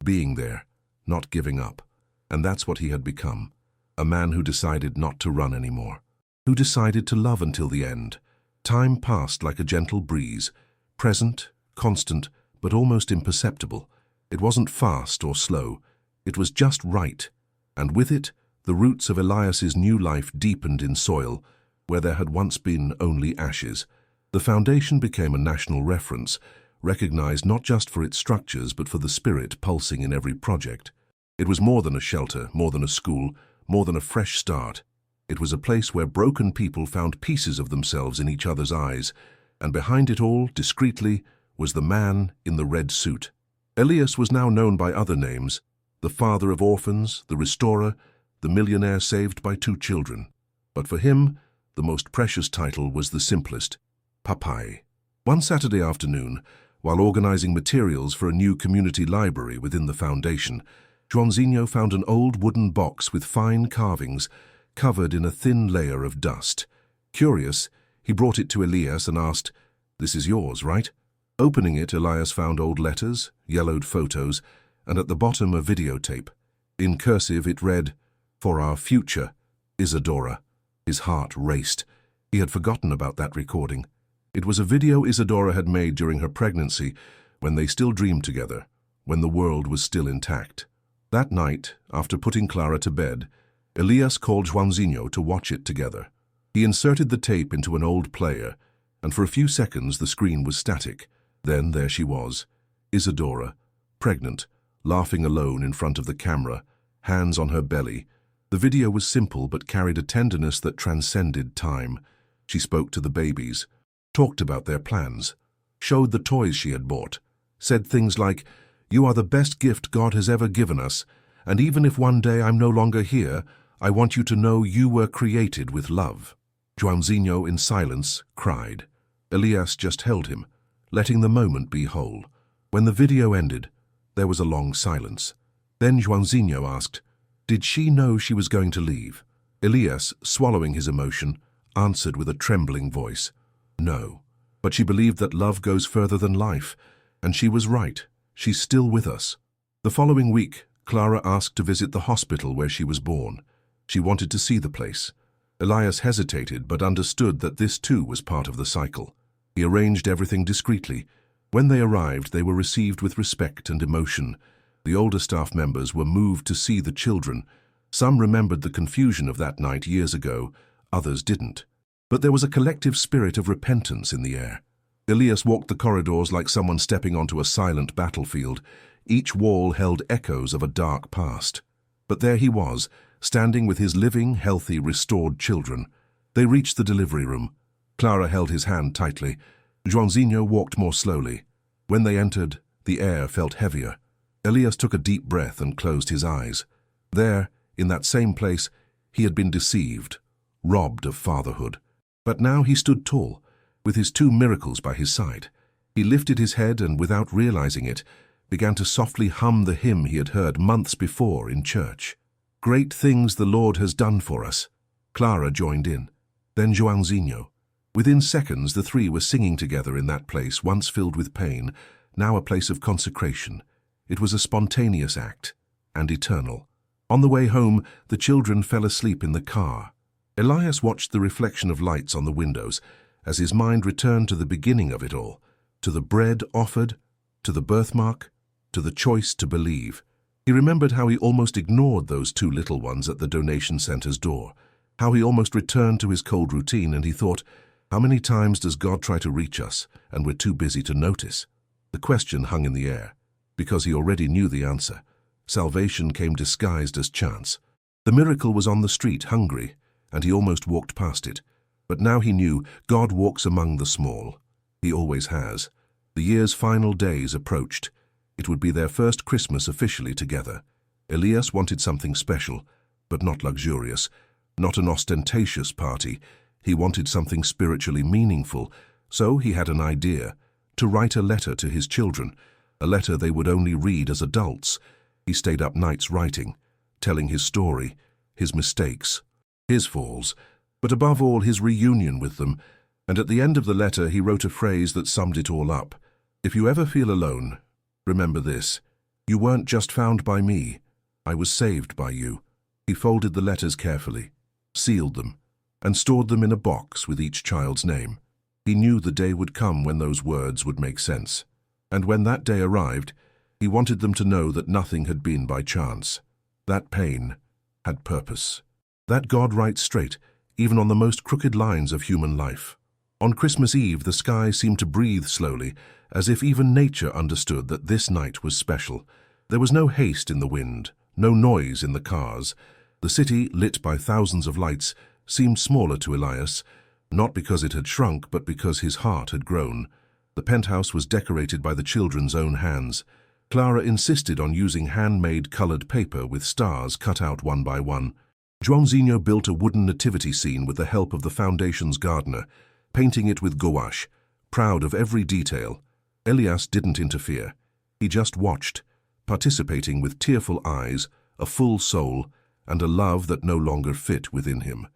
being there, not giving up. And that's what he had become, a man who decided not to run anymore, who decided to love until the end. Time passed like a gentle breeze, present, constant, but almost imperceptible. It wasn't fast or slow, it was just right, and with it, the roots of Elias's new life deepened in soil, where there had once been only ashes. The foundation became a national reference, recognized not just for its structures but for the spirit pulsing in every project. It was more than a shelter, more than a school, more than a fresh start. It was a place where broken people found pieces of themselves in each other's eyes, and behind it all, discreetly, was the man in the red suit. Elias was now known by other names: the father of orphans, the restorer, the millionaire saved by 2 children. But for him, the most precious title was the simplest: Papai. One Saturday afternoon, while organizing materials for a new community library within the foundation, Joãozinho found an old wooden box with fine carvings covered in a thin layer of dust. Curious, he brought it to Elias and asked, "This is yours, right?" Opening it, Elias found old letters, yellowed photos, and at the bottom a videotape. In cursive it read, "For our future, Isadora." His heart raced. He had forgotten about that recording. It was a video Isadora had made during her pregnancy, when they still dreamed together, when the world was still intact. That night, after putting Clara to bed, Elias called Joãozinho to watch it together. He inserted the tape into an old player, and for a few seconds the screen was static. Then there she was, Isadora, pregnant, laughing alone in front of the camera, hands on her belly. The video was simple but carried a tenderness that transcended time. She spoke to the babies, talked about their plans, showed the toys she had bought, said things like, "You are the best gift God has ever given us, and even if one day I'm no longer here, I want you to know you were created with love." Joãozinho, in silence, cried. Elias just held him, letting the moment be whole. When the video ended, there was a long silence. Then Joãozinho asked, "Did she know she was going to leave?" Elias, swallowing his emotion, answered with a trembling voice, "No, but she believed that love goes further than life, and she was right. She's still with us." The following week, Clara asked to visit the hospital where she was born. She wanted to see the place. Elias hesitated but understood that this too was part of the cycle. He arranged everything discreetly. When they arrived, they were received with respect and emotion. The older staff members were moved to see the children. Some remembered the confusion of that night years ago, others didn't. But there was a collective spirit of repentance in the air. Elias walked the corridors like someone stepping onto a silent battlefield. Each wall held echoes of a dark past. But there he was, standing with his living, healthy, restored children. They reached the delivery room. Clara held his hand tightly. Joãozinho walked more slowly. When they entered, the air felt heavier. Elias took a deep breath and closed his eyes. There, in that same place, he had been deceived, robbed of fatherhood. But now he stood tall, with his 2 miracles by his side. He lifted his head and, without realizing it, began to softly hum the hymn he had heard months before in church. "Great things the Lord has done for us." Clara joined in, then Joãozinho. Within seconds, the 3 were singing together in that place, once filled with pain, now a place of consecration. It was a spontaneous act, and eternal. On the way home, the children fell asleep in the car. Elias watched the reflection of lights on the windows as his mind returned to the beginning of it all, to the bread offered, to the birthmark, to the choice to believe. He remembered how he almost ignored those 2 little ones at the donation center's door, how he almost returned to his cold routine, and he thought, how many times does God try to reach us, and we're too busy to notice? The question hung in the air, because he already knew the answer. Salvation came disguised as chance. The miracle was on the street, hungry, and he almost walked past it. But now he knew God walks among the small. He always has. The year's final days approached. It would be their first Christmas officially together. Elias wanted something special, but not luxurious, not an ostentatious party. He wanted something spiritually meaningful, so he had an idea: to write a letter to his children, a letter they would only read as adults. He stayed up nights writing, telling his story, his mistakes, his falls, but above all his reunion with them, and at the end of the letter he wrote a phrase that summed it all up. If you ever feel alone, remember this: you weren't just found by me, I was saved by you. He folded the letters carefully, sealed them, and stored them in a box with each child's name. He knew the day would come when those words would make sense. And when that day arrived, he wanted them to know that nothing had been by chance. That pain had purpose. That God writes straight, even on the most crooked lines of human life. On Christmas Eve, the sky seemed to breathe slowly, as if even nature understood that this night was special. There was no haste in the wind, no noise in the cars. The city, lit by thousands of lights, seemed smaller to Elias, not because it had shrunk, but because his heart had grown. The penthouse was decorated by the children's own hands. Clara insisted on using handmade colored paper with stars cut out one by one. Joãozinho built a wooden nativity scene with the help of the foundation's gardener, painting it with gouache, proud of every detail. Elias didn't interfere. He just watched, participating with tearful eyes, a full soul, and a love that no longer fit within him.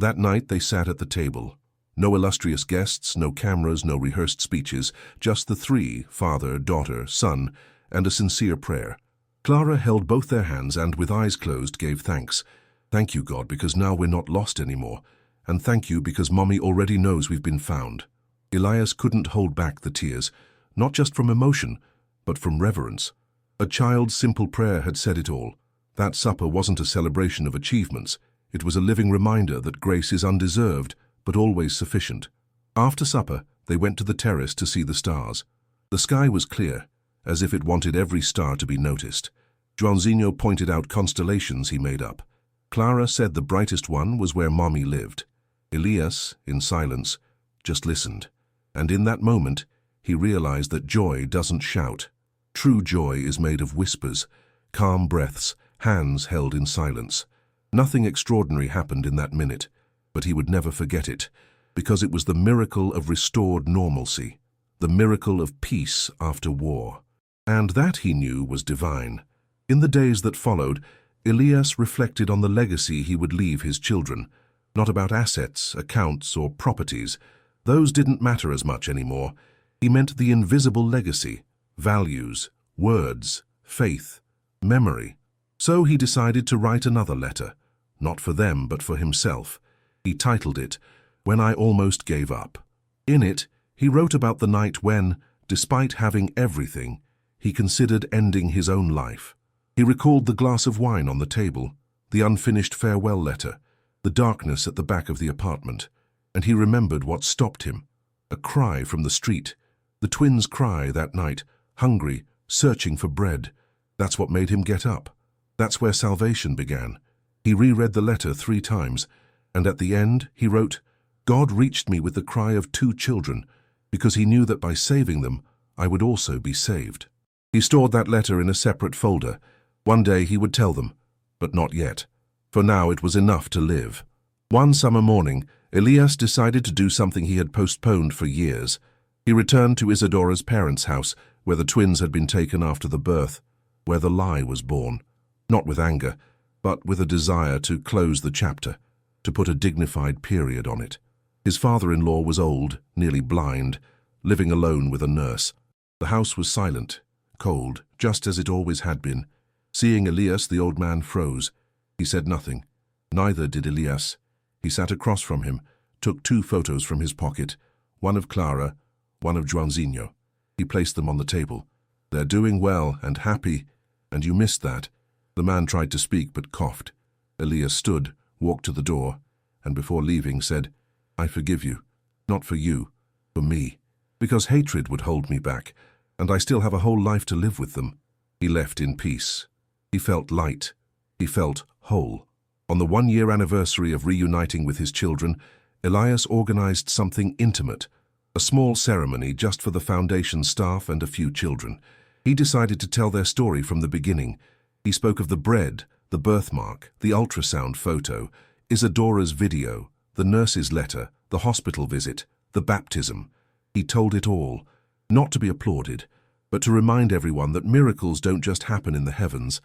That night they sat at the table. No illustrious guests, no cameras, no rehearsed speeches, just the three, father, daughter, son, and a sincere prayer. Clara held both their hands and, with eyes closed, gave thanks. Thank you, God, because now we're not lost anymore. And thank you because Mommy already knows we've been found. Elias couldn't hold back the tears, not just from emotion, but from reverence. A child's simple prayer had said it all. That supper wasn't a celebration of achievements. It was a living reminder that grace is undeserved, but always sufficient. After supper, they went to the terrace to see the stars. The sky was clear, as if it wanted every star to be noticed. Joãozinho pointed out constellations he made up. Clara said the brightest one was where Mommy lived. Elias, in silence, just listened. And in that moment, he realized that joy doesn't shout. True joy is made of whispers, calm breaths, hands held in silence. Nothing extraordinary happened in that minute, but he would never forget it, because it was the miracle of restored normalcy, the miracle of peace after war. And that, he knew, was divine. In the days that followed, Elias reflected on the legacy he would leave his children, not about assets, accounts, or properties. Those didn't matter as much anymore. He meant the invisible legacy, values, words, faith, memory. So he decided to write another letter, not for them, but for himself. He titled it, When I Almost Gave Up. In it, he wrote about the night when, despite having everything, he considered ending his own life. He recalled the glass of wine on the table, the unfinished farewell letter, the darkness at the back of the apartment, and he remembered what stopped him. A cry from the street. The twins' cry that night, hungry, searching for bread. That's what made him get up. That's where salvation began. He reread the letter 3 times, and at the end he wrote, God reached me with the cry of 2 children, because he knew that by saving them, I would also be saved. He stored that letter in a separate folder. One day he would tell them, but not yet. For now it was enough to live. One summer morning, Elias decided to do something he had postponed for years. He returned to Isadora's parents' house, where the twins had been taken after the birth, where the lie was born. Not with anger, but with a desire to close the chapter, to put a dignified period on it. His father-in-law was old, nearly blind, living alone with a nurse. The house was silent, cold, just as it always had been. Seeing Elias, the old man froze. He said nothing. Neither did Elias. He sat across from him, took 2 photos from his pocket, one of Clara, one of Joãozinho. He placed them on the table. They're doing well and happy, and you missed that. The man tried to speak but coughed. Elias stood, walked to the door, and before leaving said, I forgive you, not for you, for me, because hatred would hold me back, and I still have a whole life to live with them. He left in peace. He felt light. He felt whole. On the 1-year anniversary of reuniting with his children, Elias organized something intimate, a small ceremony just for the foundation staff and a few children. He decided to tell their story from the beginning. He spoke of the bread, the birthmark, the ultrasound photo, Isadora's video, the nurse's letter, the hospital visit, the baptism. He told it all, not to be applauded, but to remind everyone that miracles don't just happen in the heavens,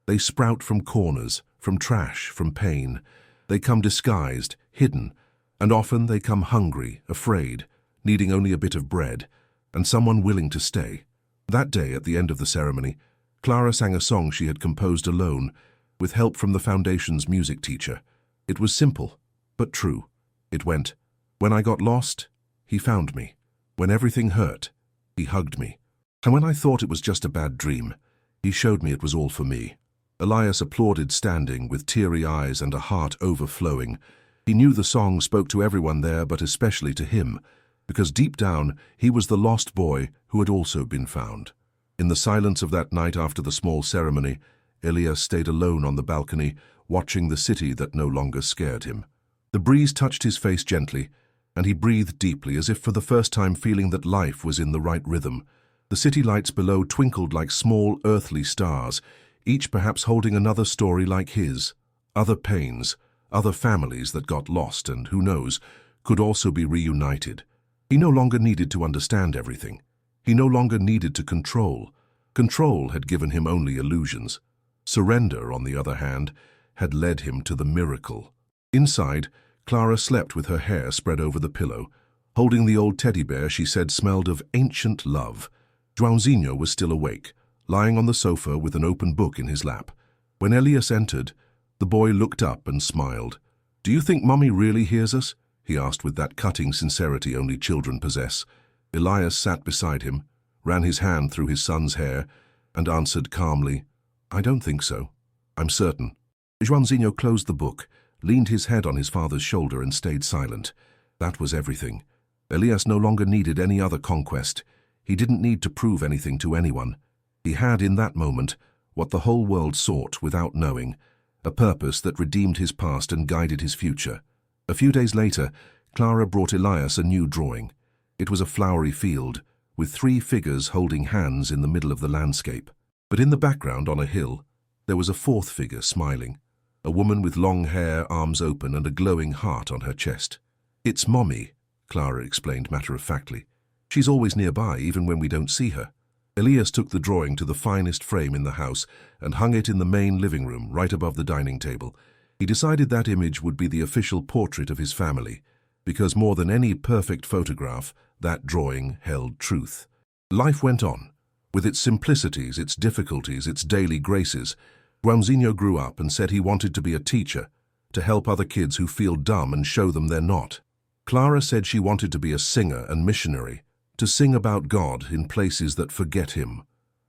They sprout from corners, from trash, from pain. They come disguised, hidden, and often they come hungry, afraid, needing only a bit of bread, and someone willing to stay. That day, at the end of the ceremony, Clara sang a song she had composed alone, with help from the Foundation's music teacher. It was simple, but true. It went, "When I got lost, he found me. When everything hurt, he hugged me. And when I thought it was just a bad dream, he showed me it was all for me." Elias applauded standing, with teary eyes and a heart overflowing. He knew the song spoke to everyone there, but especially to him, because deep down he was the lost boy who had also been found. In the silence of that night after the small ceremony, Elias stayed alone on the balcony, watching the city that no longer scared him. The breeze touched his face gently, and he breathed deeply, as if for the first time feeling that life was in the right rhythm. The city lights below twinkled like small earthly stars, each perhaps holding another story like his, other pains, other families that got lost and, who knows, could also be reunited. He no longer needed to understand everything. He no longer needed to control. Control had given him only illusions. Surrender, on the other hand, had led him to the miracle. Inside, Clara slept with her hair spread over the pillow. Holding the old teddy bear she said smelled of ancient love. Joãozinho was still awake, lying on the sofa with an open book in his lap. When Elias entered, the boy looked up and smiled. "Do you think Mummy really hears us?" he asked with that cutting sincerity only children possess. Elias sat beside him, ran his hand through his son's hair, and answered calmly, "I don't think so. I'm certain." Joãozinho closed the book, leaned his head on his father's shoulder and stayed silent. That was everything. Elias no longer needed any other conquest. He didn't need to prove anything to anyone. He had, in that moment, what the whole world sought without knowing, a purpose that redeemed his past and guided his future. A few days later, Clara brought Elias a new drawing. It was a flowery field, with 3 figures holding hands in the middle of the landscape. But in the background, on a hill, there was a 4th figure smiling, a woman with long hair, arms open, and a glowing heart on her chest. "It's Mommy," Clara explained matter-of-factly. "She's always nearby, even when we don't see her." Elias took the drawing to the finest frame in the house and hung it in the main living room, right above the dining table. He decided that image would be the official portrait of his family, because more than any perfect photograph, that drawing held truth. Life went on, with its simplicities, its difficulties, its daily graces. Joãozinho grew up and said he wanted to be a teacher, to help other kids who feel dumb and show them they're not. Clara said she wanted to be a singer and missionary, to sing about God in places that forget him.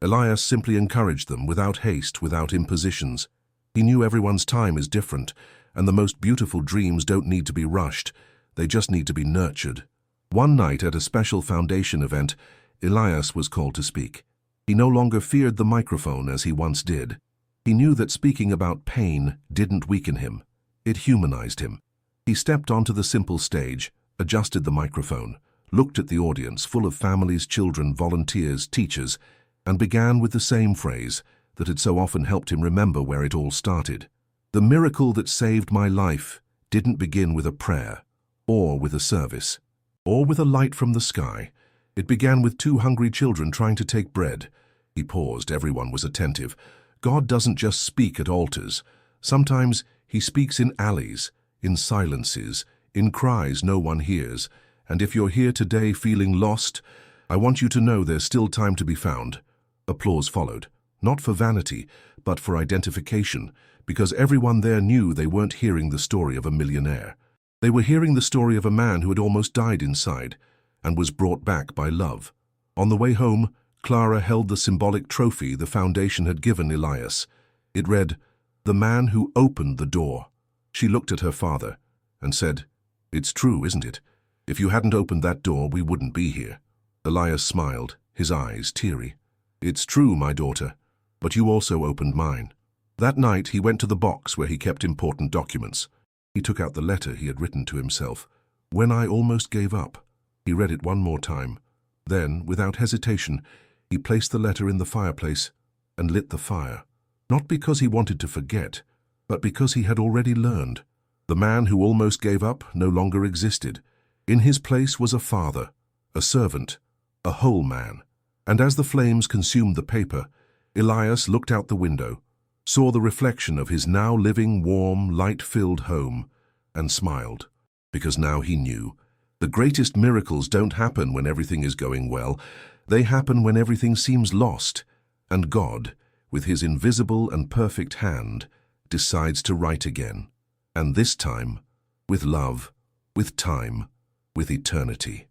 Elias simply encouraged them, without haste, without impositions. He knew everyone's time is different, and the most beautiful dreams don't need to be rushed, they just need to be nurtured. One night at a special foundation event, Elias was called to speak. He no longer feared the microphone as he once did. He knew that speaking about pain didn't weaken him. It humanized him. He stepped onto the simple stage, adjusted the microphone, looked at the audience full of families, children, volunteers, teachers, and began with the same phrase that had so often helped him remember where it all started. "The miracle that saved my life didn't begin with a prayer, or with a service, or with a light from the sky. It began with 2 hungry children trying to take bread." He paused. Everyone was attentive. God doesn't just speak at altars. Sometimes he speaks in alleys, in silences, in cries no one hears. And if you're here today feeling lost, I want you to know there's still time to be found. Applause followed, not for vanity, but for identification, because everyone there knew they weren't hearing the story of a millionaire. They were hearing the story of a man who had almost died inside and was brought back by love. On the way home, Clara held the symbolic trophy the foundation had given Elias. It read, "The man who opened the door." She looked at her father and said, "It's true, isn't it? If you hadn't opened that door, we wouldn't be here." Elias smiled, his eyes teary. "It's true, my daughter, but you also opened mine." That night he went to the box where he kept important documents. He took out the letter he had written to himself. "When I almost gave up." He read it one more time. Then, without hesitation, he placed the letter in the fireplace and lit the fire. Not because he wanted to forget, but because he had already learned. The man who almost gave up no longer existed. In his place was a father, a servant, a whole man. And as the flames consumed the paper, Elias looked out the window. saw the reflection of his now living, warm, light-filled home, and smiled, because now he knew the greatest miracles don't happen when everything is going well. They happen when everything seems lost, and God, with his invisible and perfect hand, decides to write again, and this time with love, with time, with eternity.